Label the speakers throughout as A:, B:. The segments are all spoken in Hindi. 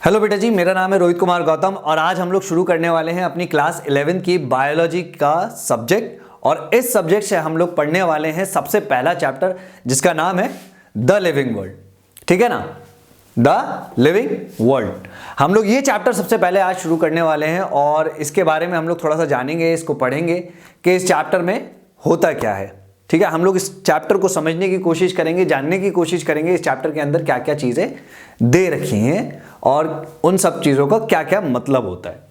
A: हेलो बेटा जी, मेरा नाम है रोहित कुमार गौतम और आज हम लोग शुरू करने वाले हैं अपनी क्लास 11 की बायोलॉजी का सब्जेक्ट। और इस सब्जेक्ट से हम लोग पढ़ने वाले हैं सबसे पहला चैप्टर जिसका नाम है द लिविंग वर्ल्ड। ठीक है ना, द लिविंग वर्ल्ड। हम लोग ये चैप्टर सबसे पहले आज शुरू करने वाले हैं और इसके बारे में हम लोग थोड़ा सा जानेंगे, इसको पढ़ेंगे कि इस चैप्टर में होता क्या है। ठीक है, हम लोग इस चैप्टर को समझने की कोशिश करेंगे, जानने की कोशिश करेंगे इस चैप्टर के अंदर क्या क्या चीजें दे रखी हैं और उन सब चीजों का क्या क्या मतलब होता है।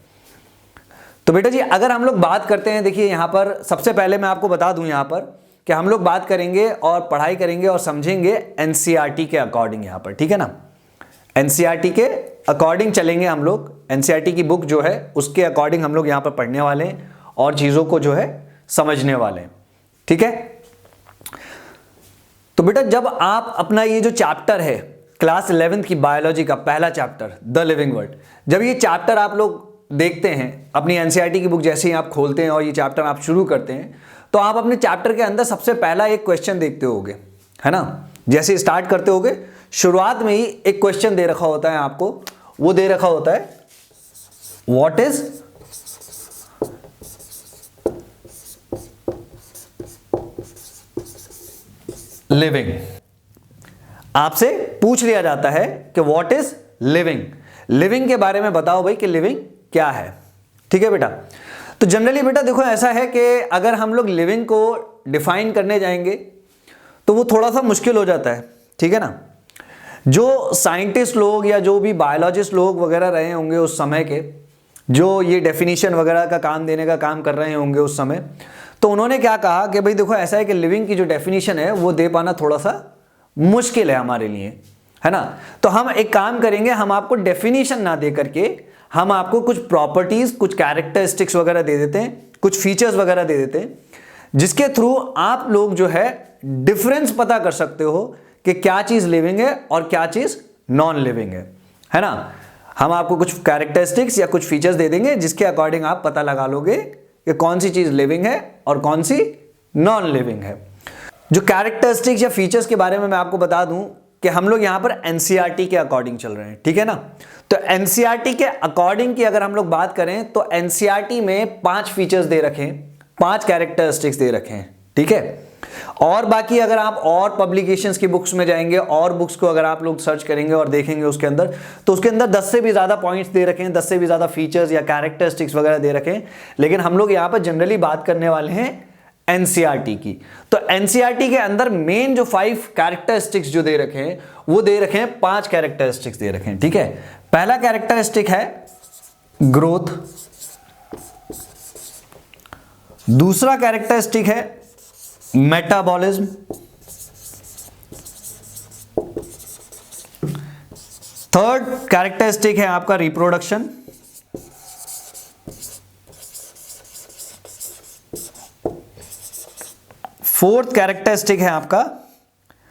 A: तो बेटा जी, अगर हम लोग बात करते हैं, देखिए यहां पर सबसे पहले मैं आपको बता दूं यहां पर कि हम लोग बात करेंगे और पढ़ाई करेंगे और समझेंगे एनसीईआरटी के अकॉर्डिंग यहां पर। ठीक है ना, एनसीईआरटी के अकॉर्डिंग चलेंगे हम लोग। एनसीईआरटी की बुक जो है उसके अकॉर्डिंग हम लोग यहां पर पढ़ने वाले हैं और चीजों को जो है समझने वाले हैं। ठीक है, तो बेटा जब आप अपना ये जो चैप्टर है क्लास 11 की बायोलॉजी का पहला चैप्टर द लिविंग वर्ल्ड, जब ये चैप्टर आप लोग देखते हैं अपनी एनसीईआरटी की बुक, जैसे ही आप खोलते हैं और ये चैप्टर आप शुरू करते हैं तो आप अपने चैप्टर के अंदर सबसे पहला एक क्वेश्चन देखते होगे, है ना। जैसे स्टार्ट करते होगे, शुरुआत में ही एक क्वेश्चन दे रखा होता है आपको, वो दे रखा होता है व्हाट इज लिविंग। आपसे पूछ लिया जाता है कि व्हाट इज लिविंग, लिविंग के बारे में बताओ भाई कि लिविंग क्या है। ठीक है बेटा, तो जनरली बेटा देखो ऐसा है कि अगर हम लोग लिविंग को डिफाइन करने जाएंगे तो वो थोड़ा सा मुश्किल हो जाता है। ठीक है ना, जो साइंटिस्ट लोग या जो भी बायोलॉजिस्ट लोग वगैरह रहे होंगे उस समय के, जो ये डेफिनेशन वगैरह का काम देने का काम कर रहे होंगे उस समय, तो उन्होंने क्या कहा कि भाई देखो ऐसा है कि लिविंग की जो डेफिनेशन है वो दे पाना थोड़ा सा मुश्किल है हमारे लिए, है ना। तो हम एक काम करेंगे, हम आपको डेफिनेशन ना दे करके हम आपको कुछ प्रॉपर्टीज, कुछ कैरेक्टरिस्टिक्स वगैरह दे देते हैं, कुछ फीचर्स वगैरह दे देते हैं, जिसके थ्रू आप लोग जो है डिफरेंस पता कर सकते हो कि क्या चीज लिविंग है और क्या चीज नॉन लिविंग है ना। हम आपको कुछ कैरेक्टरिस्टिक्स या कुछ फीचर्स दे देंगे जिसके अकॉर्डिंग आप पता लगा लोगे कि कौन सी चीज लिविंग है और कौन सी नॉन लिविंग है। जो कैरेक्टरिस्टिक्स या फीचर्स के बारे में मैं आपको बता दूं कि हम लोग यहां पर एनसीईआरटी के अकॉर्डिंग चल रहे हैं। ठीक है ना, तो एनसीईआरटी के अकॉर्डिंग की अगर हम लोग बात करें तो एनसीईआरटी में 5 फीचर्स दे रखे हैं, 5 कैरेक्टरिस्टिक्स दे रखे हैं। ठीक है, और बाकी अगर आप और पब्लिकेशंस की बुक्स में जाएंगे और बुक्स को अगर आप लोग सर्च करेंगे और देखेंगे उसके अंदर, तो उसके अंदर 10 से भी ज्यादा पॉइंट्स दे रखे हैं, 10 से भी ज्यादा फीचर्स या कैरेक्टरिस्टिक्स वगैरह दे रखे हैं। लेकिन हम लोग यहां पर जनरली बात करने वाले हैं एनसीईआरटी की। तो एनसीईआरटी के अंदर मेन जो 5 कैरेक्टरिस्टिक्स जो दे रखे हैं वो दे रखे हैं, 5 कैरेक्टरिस्टिक्स दे रखे हैं। ठीक है, पहला कैरेक्टरिस्टिक है ग्रोथ, दूसरा कैरेक्टरिस्टिक है मेटाबॉलिज्म, थर्ड कैरेक्टरिस्टिक है आपका रिप्रोडक्शन, फोर्थ कैरेक्टरिस्टिक है आपका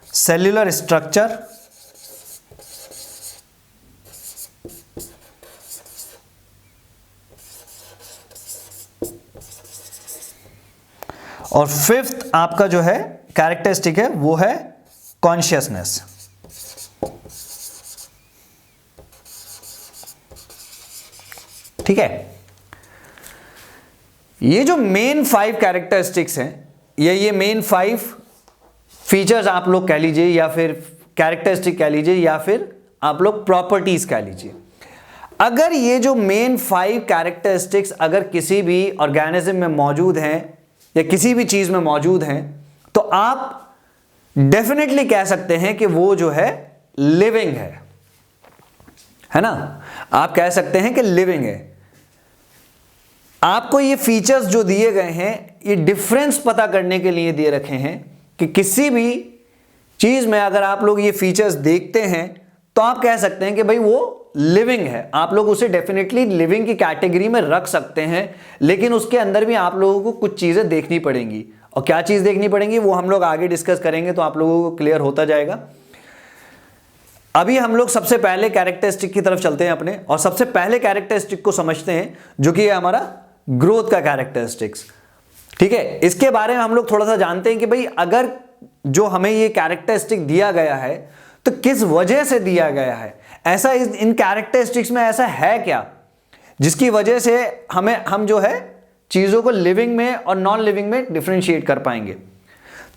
A: सेल्यूलर स्ट्रक्चर, और फिफ्थ आपका जो है कैरेक्टरिस्टिक है वो है कॉन्शियसनेस। ठीक है, ये जो मेन 5 कैरेक्टरिस्टिक्स हैं, ये मेन 5 फीचर्स आप लोग कह लीजिए या फिर कैरेक्टरिस्टिक कह लीजिए या फिर आप लोग प्रॉपर्टीज कह लीजिए। अगर ये जो मेन 5 कैरेक्टरिस्टिक्स अगर किसी भी ऑर्गेनिज्म में मौजूद हैं या किसी भी चीज में मौजूद हैं तो आप डेफिनेटली कह सकते हैं कि वो जो है लिविंग है ना। आप कह सकते हैं कि लिविंग है। आपको ये फीचर्स जो दिए गए हैं ये डिफरेंस पता करने के लिए दिए रखे हैं कि किसी भी चीज में अगर आप लोग ये फीचर्स देखते हैं तो आप कह सकते हैं कि भाई वो लिविंग है। आप लोग उसे डेफिनेटली लिविंग की कैटेगरी में रख सकते हैं, लेकिन उसके अंदर भी आप लोगों को कुछ चीजें देखनी पड़ेंगी। और क्या चीज देखनी पड़ेंगी वो हम लोग आगे डिस्कस करेंगे तो आप लोगों को क्लियर होता जाएगा। अभी हम लोग सबसे पहले कैरेक्टरिस्टिक की तरफ चलते हैं अपने, और सबसे पहले कैरेक्टरिस्टिक को समझते हैं जो कि है हमारा ग्रोथ का कैरेक्टरिस्टिक्स। ठीक है, इसके बारे में हम लोग थोड़ा सा जानते हैं कि भाई अगर जो हमें ये कैरेक्टरिस्टिक दिया गया है तो किस वजह से दिया गया है, ऐसा इन कैरेक्टरिस्टिक्स में ऐसा है क्या जिसकी वजह से हम जो है चीजों को लिविंग में और नॉन लिविंग में डिफरेंशिएट कर पाएंगे।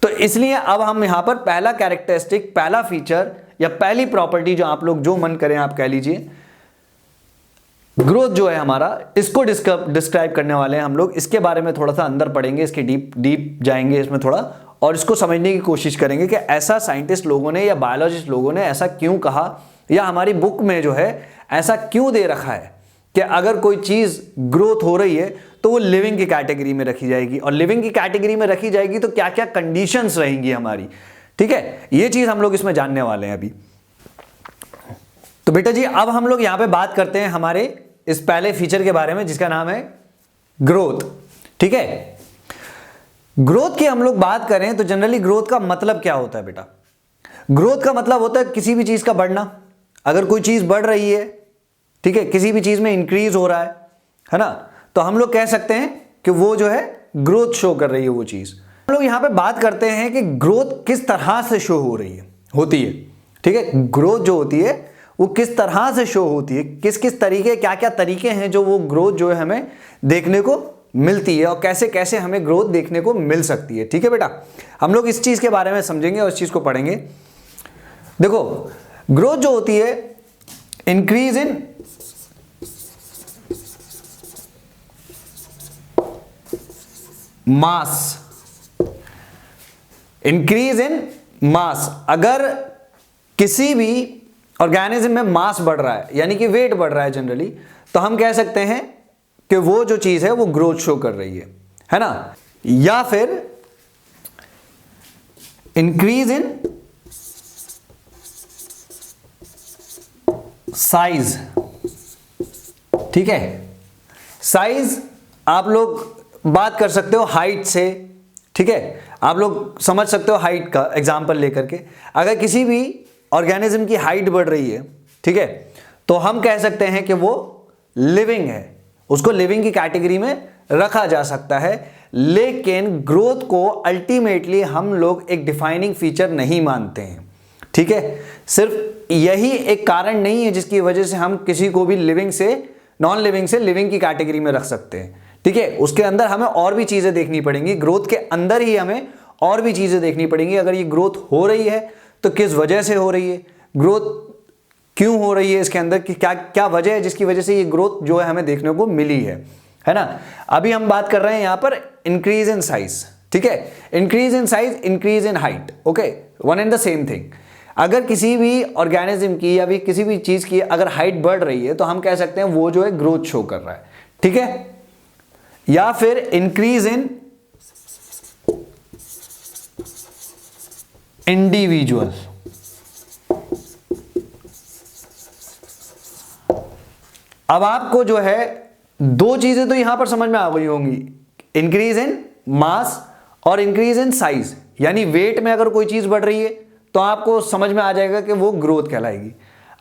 A: तो इसलिए अब हम यहां पर पहला कैरेक्टरिस्टिक, पहला फीचर या पहली प्रॉपर्टी जो आप लोग जो मन करें आप कह लीजिए, ग्रोथ जो है हमारा, इसको डिस्क्राइब करने वाले हैं हम लोग। इसके बारे में थोड़ा सा अंदर पढ़ेंगे, इसके डीप जाएंगे इसमें थोड़ा, और इसको समझने की कोशिश करेंगे कि ऐसा साइंटिस्ट लोगों ने या बायोलॉजिस्ट लोगों ने ऐसा क्यों कहा, या हमारी बुक में जो है ऐसा क्यों दे रखा है कि अगर कोई चीज ग्रोथ हो रही है तो वो लिविंग की कैटेगरी में रखी जाएगी, और लिविंग की कैटेगरी में रखी जाएगी तो क्या क्या कंडीशंस रहेंगी हमारी। ठीक है, ये चीज हम लोग इसमें जानने वाले हैं अभी। तो बेटा जी अब हम लोग यहां पे बात करते हैं हमारे इस पहले फीचर के बारे में जिसका नाम है ग्रोथ। ठीक है, ग्रोथ की हम लोग बात करें तो जनरली ग्रोथ का मतलब क्या होता है बेटा? ग्रोथ का मतलब होता है किसी भी चीज का बढ़ना। अगर कोई चीज बढ़ रही है, ठीक है, किसी भी चीज में इंक्रीज हो रहा है ना, तो हम लोग कह सकते हैं कि वो जो है ग्रोथ शो कर रही है वो चीज। हम लोग यहां पे बात करते हैं कि ग्रोथ किस तरह से शो हो रही है, होती है। ठीक है, ग्रोथ जो होती है वो किस तरह से शो होती है, किस किस तरीके, क्या क्या तरीके हैं जो वो ग्रोथ जो है हमें देखने को मिलती है, और कैसे कैसे हमें ग्रोथ देखने को मिल सकती है। ठीक है बेटा, हम लोग इस चीज के बारे में समझेंगे और इस चीज को पढ़ेंगे। देखो ग्रोथ जो होती है, increase in mass, increase in मास। अगर किसी भी ऑर्गेनिज्म में मास बढ़ रहा है यानी कि वेट बढ़ रहा है जनरली, तो हम कह सकते हैं कि वो जो चीज है वो ग्रोथ शो कर रही है ना। या फिर इंक्रीज इन साइज। ठीक है, साइज आप लोग बात कर सकते हो हाइट से। ठीक है, आप लोग समझ सकते हो हाइट का एग्जांपल लेकर के। अगर किसी भी ऑर्गेनिज्म की हाइट बढ़ रही है, ठीक है, तो हम कह सकते हैं कि वो लिविंग है, उसको लिविंग की कैटेगरी में रखा जा सकता है। लेकिन ग्रोथ को अल्टीमेटली हम लोग एक डिफाइनिंग फीचर नहीं मानते हैं। ठीक है, सिर्फ यही एक कारण नहीं है जिसकी वजह से हम किसी को भी लिविंग से नॉन लिविंग से लिविंग की कैटेगरी में रख सकते हैं। ठीक है, उसके अंदर हमें और भी चीजें देखनी पड़ेंगी, ग्रोथ के अंदर ही हमें और भी चीजें देखनी पड़ेंगी। अगर ये ग्रोथ हो रही है तो किस वजह से हो रही है, ग्रोथ क्यों हो रही है, इसके अंदर की क्या क्या वजह है जिसकी वजह से ये ग्रोथ जो है हमें देखने को मिली है ना। अभी हम बात कर रहे हैं यहां पर इंक्रीज इन साइज। ठीक है, increase in size, increase in height, okay, one and the same thing. अगर किसी भी ऑर्गेनिज्म की या भी किसी भी चीज की अगर हाइट बढ़ रही है तो हम कह सकते हैं वो जो है ग्रोथ शो कर रहा है। ठीक है, या फिर इंक्रीज इन इंडिविजुअल। अब आपको जो है दो चीजें तो यहां पर समझ में आ गई होंगी, इंक्रीज इन मास और इंक्रीज इन साइज। यानी वेट में अगर कोई चीज बढ़ रही है तो आपको समझ में आ जाएगा कि वो ग्रोथ कहलाएगी।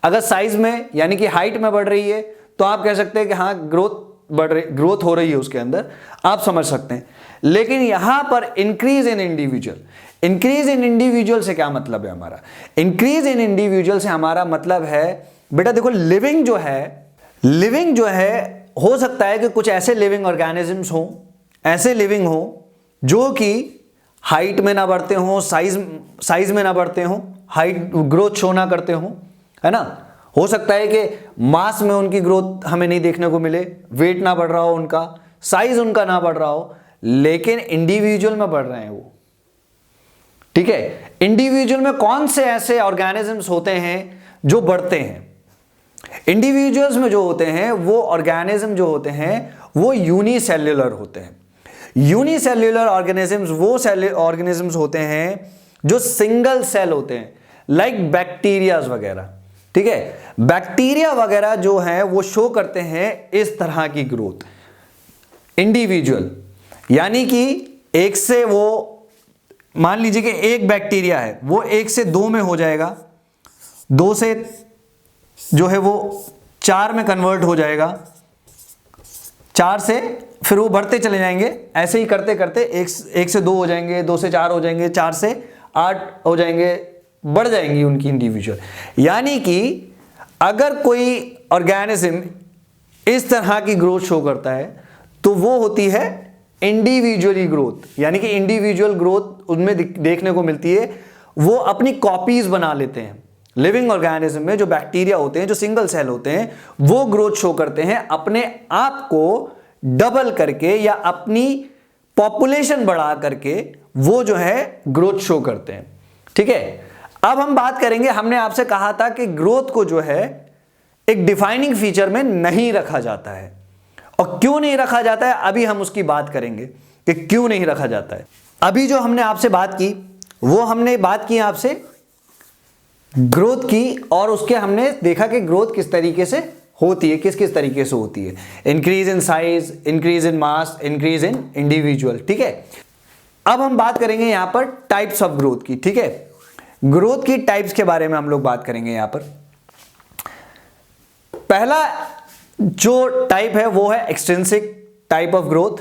A: अगर साइज में यानी कि हाइट में बढ़ रही है तो आप कह सकते हैं कि हाँ ग्रोथ हो रही है उसके अंदर, आप समझ सकते हैं। लेकिन यहां पर increase in individual, increase in individual से क्या मतलब है हमारा? इंक्रीज इन इंडिविजुअल से हमारा मतलब है बेटा देखो लिविंग जो है हो सकता है कि कुछ ऐसे लिविंग ऑर्गेनिजम्स हो, ऐसे लिविंग हो जो कि हाइट में ना बढ़ते हो, साइज में ना बढ़ते हो, हाइट ग्रोथ शो ना करते हो, है ना। हो सकता है कि मास में उनकी ग्रोथ हमें नहीं देखने को मिले, वेट ना बढ़ रहा हो उनका, साइज उनका ना बढ़ रहा हो, लेकिन इंडिविजुअल में बढ़ रहे हैं वो। ठीक है, इंडिविजुअल में कौन से ऐसे ऑर्गेनिजम्स होते हैं जो बढ़ते हैं? इंडिविजुअल्स में जो होते हैं वो ऑर्गेनिज्म जो होते हैं वो यूनिसेल्युलर होते हैं। यूनिसेल्युलर ऑर्गेनिजम्स वो ऑर्गेनिजम्स होते हैं जो सिंगल सेल होते हैं, लाइक बैक्टीरियाज वगैरह। ठीक है, बैक्टीरिया वगैरह जो है वो शो करते हैं इस तरह की ग्रोथ। इंडिविजुअल यानी कि एक से वो मान लीजिए कि एक बैक्टीरिया है वो 1 से 2 में हो जाएगा, 2 से जो है वो 4 में कन्वर्ट हो जाएगा, 4 से फिर वो बढ़ते चले जाएंगे, ऐसे ही करते करते 1 से 2 हो जाएंगे, 2 से 4 हो जाएंगे, 4 से 8 हो जाएंगे, बढ़ जाएंगी उनकी इंडिविजुअल। यानी कि अगर कोई ऑर्गेनिज्म इस तरह की ग्रोथ शो करता है तो वो होती है इंडिविजुअली ग्रोथ, यानी कि इंडिविजुअल ग्रोथ उनमें देखने को मिलती है। वो अपनी कॉपीज बना लेते हैं। लिविंग ऑर्गेनिज्म में जो बैक्टीरिया होते हैं, जो सिंगल सेल होते हैं, वो ग्रोथ शो करते हैं अपने आप को डबल करके या अपनी पॉपुलेशन बढ़ा करके, वो जो है ग्रोथ शो करते हैं। ठीक है, अब हम बात करेंगे, हमने आपसे कहा था कि ग्रोथ को जो है एक डिफाइनिंग फीचर में नहीं रखा जाता है, और क्यों नहीं रखा जाता है अभी हम उसकी बात करेंगे कि क्यों नहीं रखा जाता है। अभी जो हमने आपसे बात की वो हमने बात की आपसे ग्रोथ की, और उसके हमने देखा कि ग्रोथ किस तरीके से होती है, किस किस तरीके से होती है। Increase in size, increase in mass, increase in individual. ठीक है, अब हम बात करेंगे यहां पर टाइप्स ऑफ ग्रोथ की। ठीक है, ग्रोथ की टाइप्स के बारे में हम लोग बात करेंगे यहां पर। पहला जो टाइप है वो है एक्सट्रिंसिक टाइप ऑफ ग्रोथ।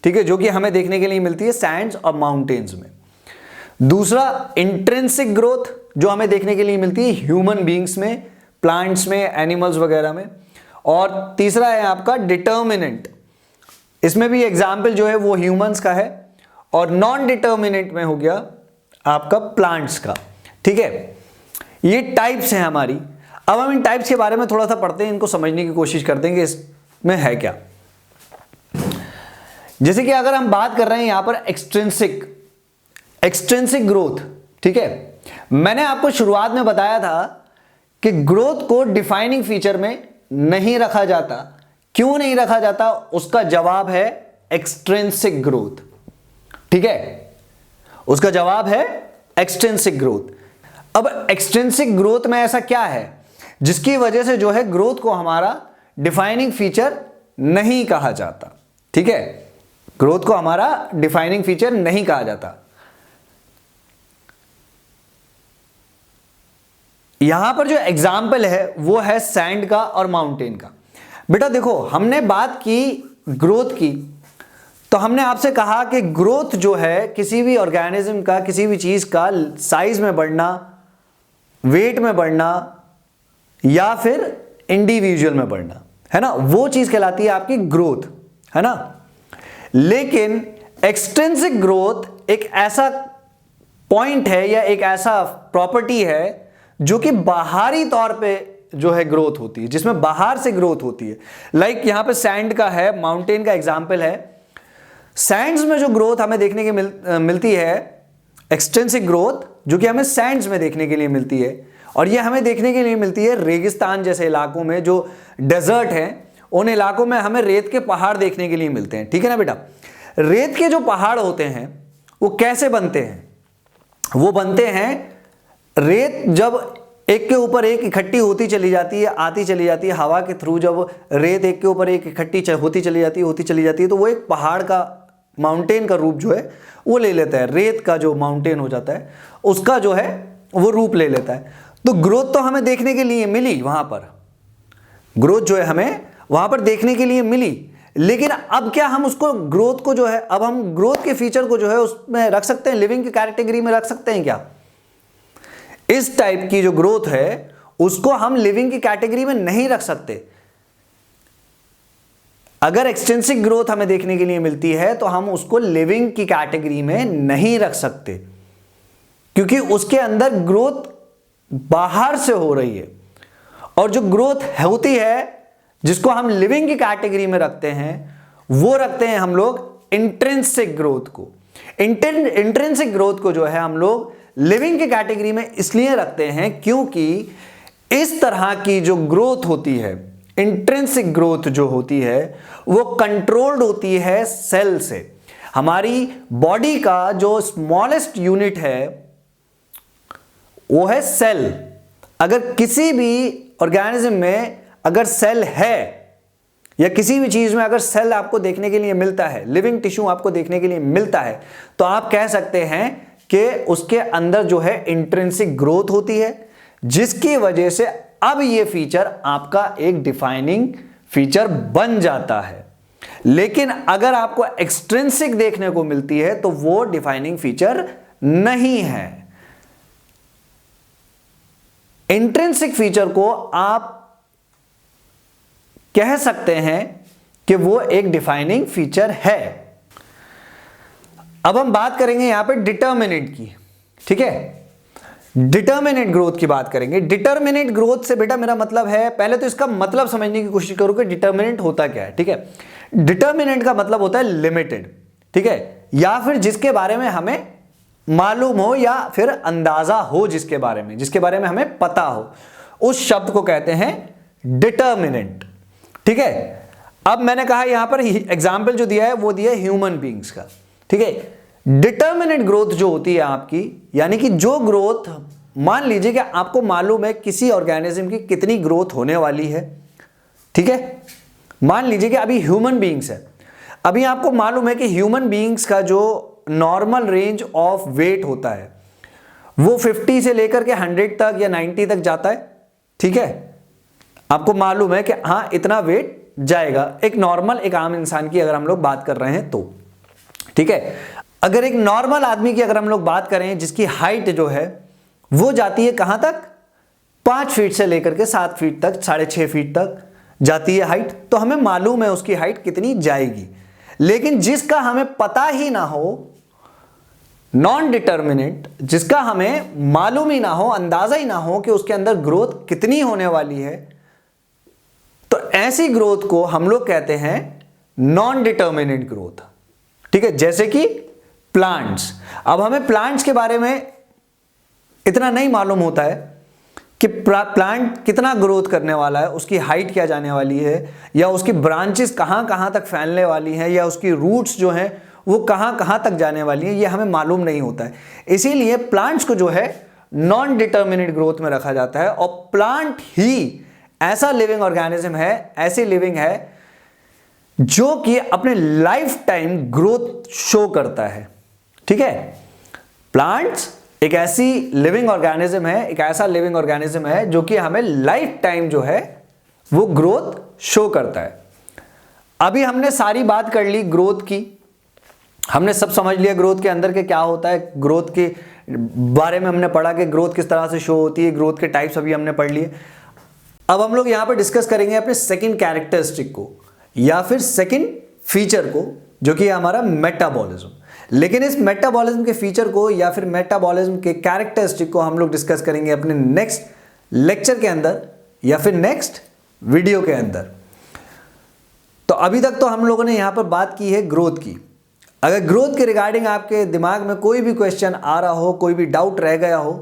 A: ठीक है, जो कि हमें देखने के लिए मिलती है सैंड्स और माउंटेन्स में। दूसरा इंट्रिंसिक ग्रोथ, जो हमें देखने के लिए मिलती है ह्यूमन बीइंग्स में, प्लांट्स में, एनिमल्स वगैरह में। और तीसरा है आपका डिटर्मिनेंट, इसमें भी एग्जाम्पल जो है वो ह्यूमंस का है, और नॉन डिटर्मिनेंट में हो गया आपका प्लांट्स का। ठीक है, ये टाइप्स हैं हमारी। अब हम इन टाइप्स के बारे में थोड़ा सा पढ़ते हैं, इनको समझने की कोशिश करते हैं कि इसमें है क्या। जैसे कि अगर हम बात कर रहे हैं यहां पर एक्सट्रिंसिक ग्रोथ। ठीक है, मैंने आपको शुरुआत में बताया था कि ग्रोथ को डिफाइनिंग फीचर में नहीं रखा जाता। क्यों नहीं रखा जाता, उसका जवाब है एक्सट्रिंसिक ग्रोथ। ठीक है, उसका जवाब है एक्सट्रिंसिक ग्रोथ। अब एक्सट्रिंसिक ग्रोथ में ऐसा क्या है जिसकी वजह से जो है ग्रोथ को हमारा डिफाइनिंग फीचर नहीं कहा जाता। ठीक है, ग्रोथ को हमारा डिफाइनिंग फीचर नहीं कहा जाता। यहां पर जो एग्जाम्पल है वो है सैंड का और माउंटेन का। बेटा देखो, हमने बात की ग्रोथ की, तो हमने आपसे कहा कि ग्रोथ जो है किसी भी ऑर्गेनिज्म का, किसी भी चीज का साइज में बढ़ना, वेट में बढ़ना, या फिर इंडिविजुअल में बढ़ना, है ना, वो चीज कहलाती है आपकी ग्रोथ, है ना। लेकिन एक्सट्रिंसिक ग्रोथ एक ऐसा पॉइंट है या एक ऐसा प्रॉपर्टी है जो कि बाहरी तौर पे जो है ग्रोथ होती है, जिसमें बाहर से ग्रोथ होती है। लाइक यहां पे सैंड का है, माउंटेन का एग्जांपल है। सैंड्स में जो ग्रोथ हमें देखने के मिलती है एक्सट्रिंसिक ग्रोथ, जो कि हमें सैंड्स में देखने के लिए मिलती है, और ये हमें देखने के लिए मिलती है रेगिस्तान जैसे इलाकों में, जो डेजर्ट हैं उन इलाकों में हमें रेत के पहाड़ देखने के लिए मिलते हैं। ठीक है ना बेटा, रेत के जो पहाड़ होते हैं वो कैसे बनते हैं? वो बनते हैं, रेत जब एक के ऊपर एक इकट्ठी होती चली जाती है, आती चली जाती है हवा के थ्रू, जब रेत एक के ऊपर एक इकट्ठी होती चली जाती है, तो वो एक पहाड़ का, माउंटेन का रूप जो है वो ले लेता है। रेत का जो माउंटेन हो जाता है उसका जो है वो रूप ले लेता है। तो ग्रोथ तो हमें देखने के लिए मिली, वहां पर ग्रोथ जो है हमें वहां पर देखने के लिए मिली। लेकिन अब क्या हम उसको ग्रोथ को जो है, अब हम ग्रोथ के फीचर को जो है उसमें रख सकते हैं, लिविंग की कैटेगरी में रख सकते हैं क्या? इस टाइप की जो ग्रोथ है उसको हम लिविंग की कैटेगरी में नहीं रख सकते। अगर एक्सटेंसिव ग्रोथ हमें देखने के लिए मिलती है तो हम उसको लिविंग की कैटेगरी में नहीं रख सकते, क्योंकि उसके अंदर ग्रोथ बाहर से हो रही है। और जो ग्रोथ होती है जिसको हम लिविंग की कैटेगरी में रखते हैं, वो रखते हैं हम लोग इंट्रिंसिक ग्रोथ को। इंट्रिंसिक ग्रोथ को जो है हम लोग लिविंग की कैटेगरी में इसलिए रखते हैं क्योंकि इस तरह की जो ग्रोथ होती है, इंट्रिंसिक ग्रोथ जो होती है, वो कंट्रोल्ड होती है सेल से। हमारी बॉडी का जो स्मॉलेस्ट यूनिट है वो है सेल। अगर किसी भी ऑर्गेनिज्म में अगर सेल है, या किसी भी चीज में अगर सेल आपको देखने के लिए मिलता है, लिविंग टिश्यू आपको देखने के लिए मिलता है, तो आप कह सकते हैं कि उसके अंदर जो है इंट्रिंसिक ग्रोथ होती है, जिसकी वजह से अब ये फीचर आपका एक डिफाइनिंग फीचर बन जाता है। लेकिन अगर आपको एक्सट्रिंसिक देखने को मिलती है तो वो डिफाइनिंग फीचर नहीं है। इंट्रिंसिक फीचर को आप कह सकते हैं कि वो एक डिफाइनिंग फीचर है। अब हम बात करेंगे यहां पे डिटर्मिनेंट की, ठीक है। डिटर्मिनेंट ग्रोथ की बात करेंगे। डिटर्मिनेंट ग्रोथ से बेटा मेरा मतलब है, पहले तो इसका मतलब समझने की कोशिश करो कि डिटर्मिनेंट होता क्या है, ठीक है। डिटर्मिनेंट का मतलब होता है लिमिटेड, ठीक है, या फिर जिसके बारे में हमें मालूम हो या फिर अंदाजा हो, जिसके बारे में हमें पता हो, उस शब्द को कहते हैं डिटर्मिनेंट, ठीक है। अब मैंने कहा यहां पर एग्जाम्पल जो दिया है वो दिया है ह्यूमन बींग्स का, ठीक है। डिटर्मिनेंट ग्रोथ जो होती है आपकी, यानी कि जो ग्रोथ, मान लीजिए कि आपको मालूम है किसी ऑर्गेनिज्म की कितनी ग्रोथ होने वाली है, ठीक है। मान लीजिए कि अभी ह्यूमन बीइंग्स है, अभी आपको मालूम है कि ह्यूमन बीइंग्स का जो नॉर्मल रेंज ऑफ वेट होता है वो 50 से लेकर के 100 तक या 90 तक जाता है, ठीक है। आपको मालूम है कि हाँ इतना वेट जाएगा, एक नॉर्मल, एक आम इंसान की अगर हम लोग बात कर रहे हैं तो, ठीक है। अगर एक नॉर्मल आदमी की अगर हम लोग बात करें जिसकी हाइट जो है वो जाती है कहां तक, 5 फीट से लेकर के 7 फीट तक, 6.5 फीट तक जाती है हाइट, तो हमें मालूम है उसकी हाइट कितनी जाएगी। लेकिन जिसका हमें पता ही ना हो, नॉन डिटर्मिनेंट, जिसका हमें मालूम ही ना हो, अंदाजा ही ना हो कि उसके अंदर ग्रोथ कितनी होने वाली है, तो ऐसी ग्रोथ को हम लोग कहते हैं नॉन डिटर्मिनेंट ग्रोथ, ठीक है। जैसे कि प्लांट्स। अब हमें प्लांट्स के बारे में इतना नहीं मालूम होता है कि प्लांट कितना ग्रोथ करने वाला है, उसकी हाइट क्या जाने वाली है, या उसकी ब्रांचेस कहां कहां तक फैलने वाली हैं, या उसकी रूट्स जो हैं वो कहां कहां तक जाने वाली है, ये हमें मालूम नहीं होता है। इसीलिए प्लांट्स को जो है नॉन डिटर्मिनेट ग्रोथ में रखा जाता है। और प्लांट ही ऐसा लिविंग ऑर्गेनिज्म है, ऐसी लिविंग है जो कि अपने लाइफ टाइम ग्रोथ शो करता है, ठीक है। प्लांट्स एक ऐसी लिविंग ऑर्गेनिज्म है, एक ऐसा लिविंग ऑर्गेनिज्म है जो कि हमें लाइफ टाइम जो है वो ग्रोथ शो करता है। अभी हमने सारी बात कर ली ग्रोथ की, हमने सब समझ लिया ग्रोथ के अंदर के क्या होता है, ग्रोथ के बारे में हमने पढ़ा कि ग्रोथ किस तरह से शो होती है, ग्रोथ के टाइप्स अभी हमने पढ़ लिए। अब हम लोग यहां पर डिस्कस करेंगे अपने सेकंड कैरेक्टरिस्टिक को या फिर सेकंड फीचर को, जो कि हमारा मेटाबॉलिज्म। लेकिन इस मेटाबॉलिज्म के फीचर को या फिर मेटाबॉलिज्म के कैरेक्टरिस्टिक को हम लोग डिस्कस करेंगे अपने नेक्स्ट लेक्चर के अंदर या फिर नेक्स्ट वीडियो के अंदर। तो अभी तक तो हम लोगों ने यहां पर बात की है ग्रोथ की। अगर ग्रोथ के रिगार्डिंग आपके दिमाग में कोई भी क्वेश्चन आ रहा हो, कोई भी डाउट रह गया हो,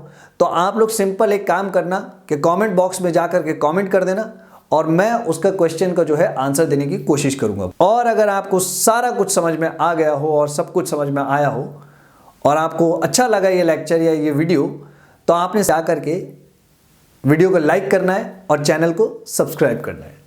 A: तो आप लोग सिंपल एक काम करना कि कमेंट बॉक्स में जाकर के कमेंट कर देना और मैं उसका क्वेश्चन का जो है आंसर देने की कोशिश करूंगा। और अगर आपको सारा कुछ समझ में आ गया हो और सब कुछ समझ में आया हो और आपको अच्छा लगा ये लेक्चर या ये वीडियो, तो आपने जाकर के वीडियो को लाइक करना है और चैनल को सब्सक्राइब करना है।